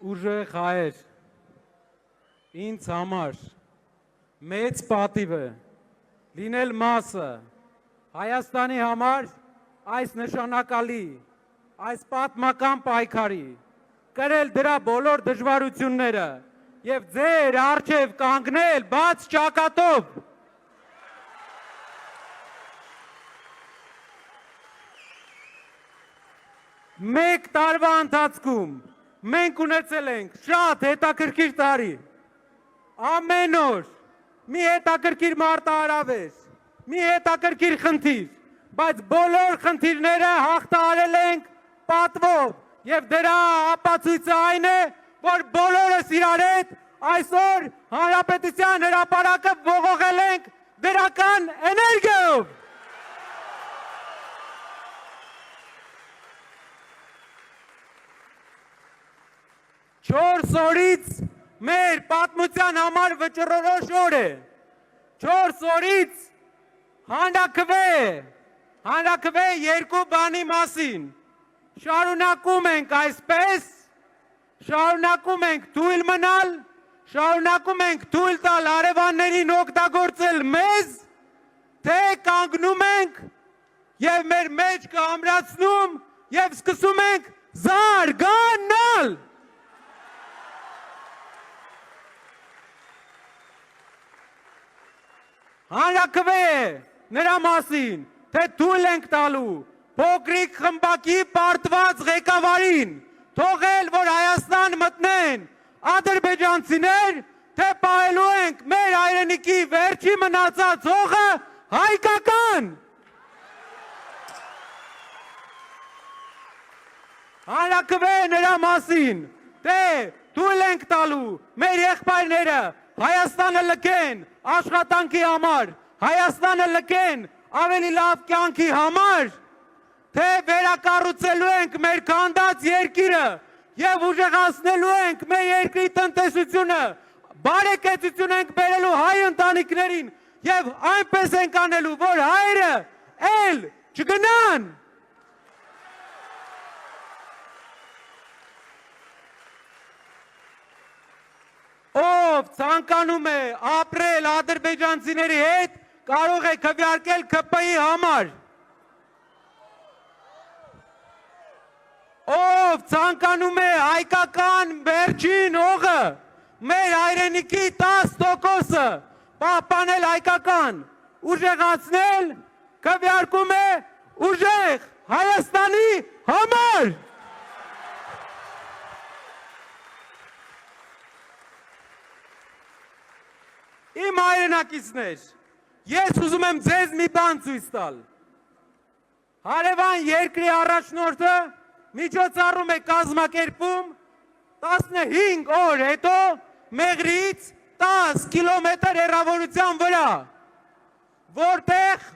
ուժեղ հայեր, ինձ համար մեծ պատիվ է լինել մասը Հայաստանի համար այս նշանակալի, այս պատմական պայքարի, կրել դրա բոլոր դժվարությունները և ձեր առջև կանգնել բաց ճակատով։ Մեկ տարվա ընթացքում մենք ունեցել ենք շատ հետաքրքիր տարի, ամեն օր մի հետաքրքիր մարտահրավեր, մի հետաքրքիր խնդիր, բայց բոլոր խնդիրները հաղթահարել ենք պատվով և դրա ապացույցը այն է, որ բոլորս իրար հետ այսօր Հանրապետության հրապարակը ողողել ենք դրական էներգիայով։ 4 օրից մեր պատմության համար վճռորոշ օր է, 4 օրից հանրաքվե երկու բանի մասին, շարունակում ենք այսպես, շարունակում ենք թույլ մնալ, շարունակում ենք թույլ տալ հարևաններին օգտագործել մեզ, թե կանգնում ենք և մեր մեջքը ամրացնում և սկսում ենք զարգանալ։ Հանրաքվե է նրա մասին, թե թույլ ենք տալու փոքրիկ խմբակի պարտված ղեկավարին, թողել, որ Հայաստան մտնեն ադրբեջանցիներ, թե պահելու ենք մեր հայրենիքի վերջի մնացած հողը հայկական։ Հանրաքվե է նրա մասին, թե թույլ ենք տալու մեր եղբայրները Հայաստանը լքեն աշխատանքի համար, Հայաստանը լքեն ավելի լավ կյանքի համար, թե վերակառուցելու ենք մեր քանդած երկիրը և ուժեղացնելու ենք մեր երկրի տնտեսությունը, բարեկեցություն ենք բերելու հայ ընտանիքներին և այնպես ենք անելու, որ հայերը էլ չգնան։ Ով ցանկանում է ապրել ադրբեջանցիների հետ, կարող է քվեարկել ՔՊ-ի համար։ Ով ցանկանում է հայկական վերջին հողը, մեր հայրենիքի 10%-ը պահպանել հայկական, ուժեղացնել, քվեարկում է ուժեղ Հայաստանի համար։ Իմ հայրենակիցներ, ես ուզում եմ ձեզ մի բան ցույց տալ։ Հարևան երկրի առաջնորդը միջոցառում է կազմակերպում 15 օր հետո Մեղրիից 10 կիլոմետր հեռավորության վրա, որտեղ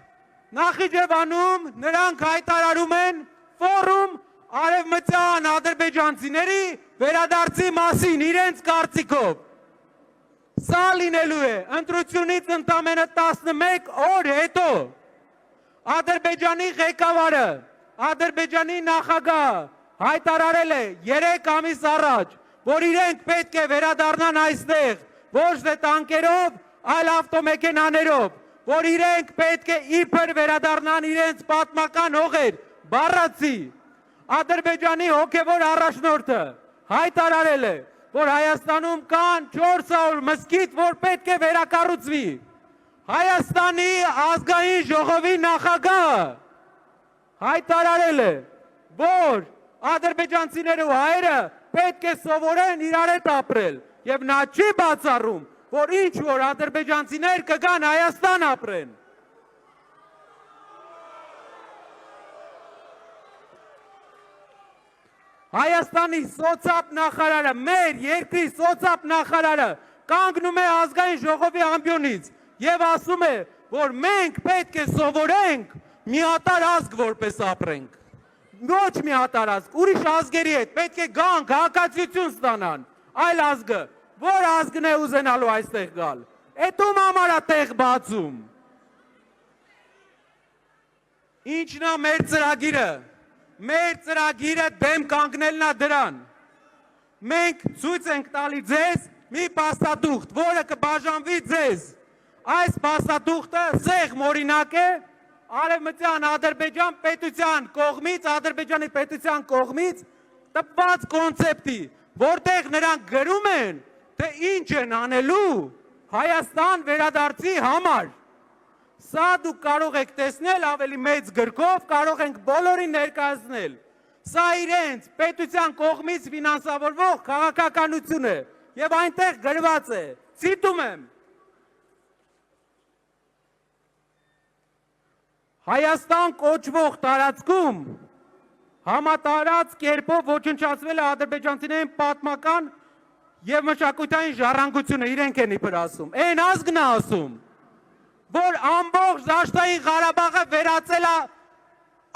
Նախիջևանում նրանք հայտարարում են ֆորում արևմտյան ադրբեջանցիների վերադարձի մասին իրենց կարծիքով։ Սա լինելու է ընտրությունից ընդամենը 11 օր հետո Ադրբեջանի ղեկավարը, Ադրբեջանի նախագահը հայտարարել է 3 ամիս առաջ, որ իրենք պետք է վերադառնան այստեղ, ոչ թե տանկերով, այլ ավտոմեքենաներով, որ իրենք պետք է իբր վերադառնան իրենց պատմական հողեր, բառացի։ Ադրբեջանի հոգևոր առաջնորդը հայտարարել է, որ Հայաստանում կան 400 մզկիթ, որ պետք է վերակառուցվի։ Հայաստանի ազգային ժողովի նախագահը հայտարարել է, որ ադրբեջանցիները ու հայերը պետք է սովորեն իրար հետ ապրել և նա չի բացառում, որ ինչ-որ ադրբեջանցիներ կգան Հայաստան ապրեն։ Հայաստանի սոցապ նախարարը, մեր երկրի սոցապ նախարարը կանգնում է ազգային ժողովի ամբիոնից և ասում է, որ մենք պետք է սովորենք միատարր ազգ որպես ապրենք։ Ոչ միատարր ազգ, ուրիշ ազգերի հետ պետք է գան քաղաքացիություն ստանան, այլ ազգը, որ ազգն է ուզենալու այստեղ գալ, էդում համար է տեղ բացում։ Ինչն է մեր ծրագիրը։ Մեր ծրագիրը դեմ կանգնելն է դրան, մենք ցույց ենք տալի ձեզ մի փաստաթուղթ, որը կբաժանվի ձեզ։ Այս փաստաթուղթը սեղմ օրինակ է Արևմտյան Ադրբեջան պետության կողմից, Ադրբեջանի պետության կողմից տպված կոնցեպտի, որտեղ նրանք գրում են, թե ինչ են անելու Հայաստան վերադարձի համար։ Սա դուք կարող եք տեսնել ավելի մեծ գրքով, կարող ենք բոլորին ներկայացնել։ Սա իրենց պետության կողմից ֆինանսավորվող քաղաքականություն է եւ այնտեղ գրված է, ցիտում եմ. Հայաստան կոչվող տարածքում համատարած կերպով ոչնչացվել է ադրբեջանցիներին պատմական եւ մշակութային ժառանգությունը, իրենք են իբր ասում։ Այն ազգն է ասում, որ ամբողջ Դաշտային Ղարաբաղը վերածել է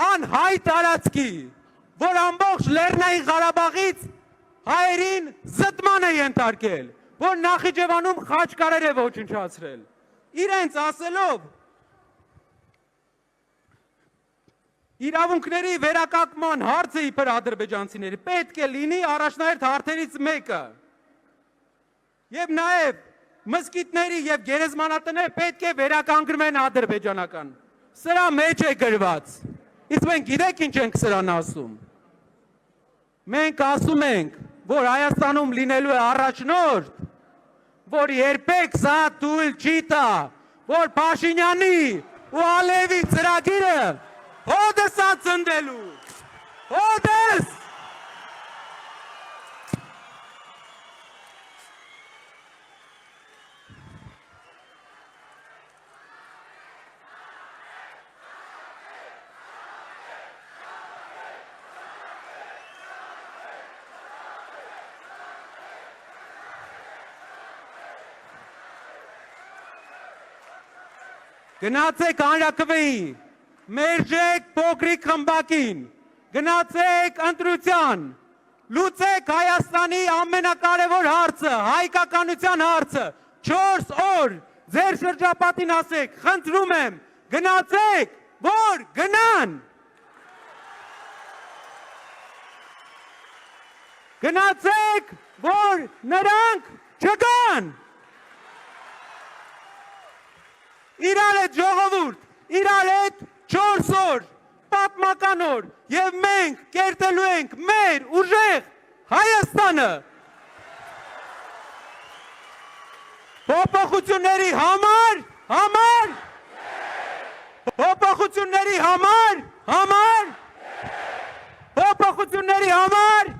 անհայ տարածքի, որ ամբողջ Լեռնային Ղարաբաղից հայերին զտման է ենթարկել, որ Նախիջևանում խաչկարեր է ոչնչացրել։ Իրենց ասելով իրավունքների վերականգնման հարցը իբր ադրբեջանցիների պետք է լինի առաջնահերթ հարցերից մեկը։ Եվ նաև մզկիթների եւ գերեզմանատներ պետք է վերականգնվեն ադրբեջանական։ Սրա մեջ է գրված։ Իսկ մենք գիտեք ինչ ենք սրան ասում։ Մենք ասում ենք, որ Հայաստանում լինելու է առաջնորդ, որ երբեք սա թույլ չի տա, որ Փաշինյանի ու Ալիևի ծրագիրը հոդս է ծնդելու, հոդս։ Գնացեք հանրաքվեի, մերժեք փոքրիկ խմբակին, գնացեք ընտրության, լուծեք Հայաստանի ամենակարևոր հարցը, հայկականության հարցը, 4 օր ձեր շրջապատին ասեք, խնդրում եմ, գնացեք, որ գնան։ Գնացեք, որ նրանք չգան։ Իրար հետ ժողովուրդ, իրար հետ 4 օր, պատմական օր, եւ մենք կերտելու ենք մեր ուժեղ Հայաստանը։ Փոփոխությունների համար, փոփոխությունների համար, փոփոխությունների համար,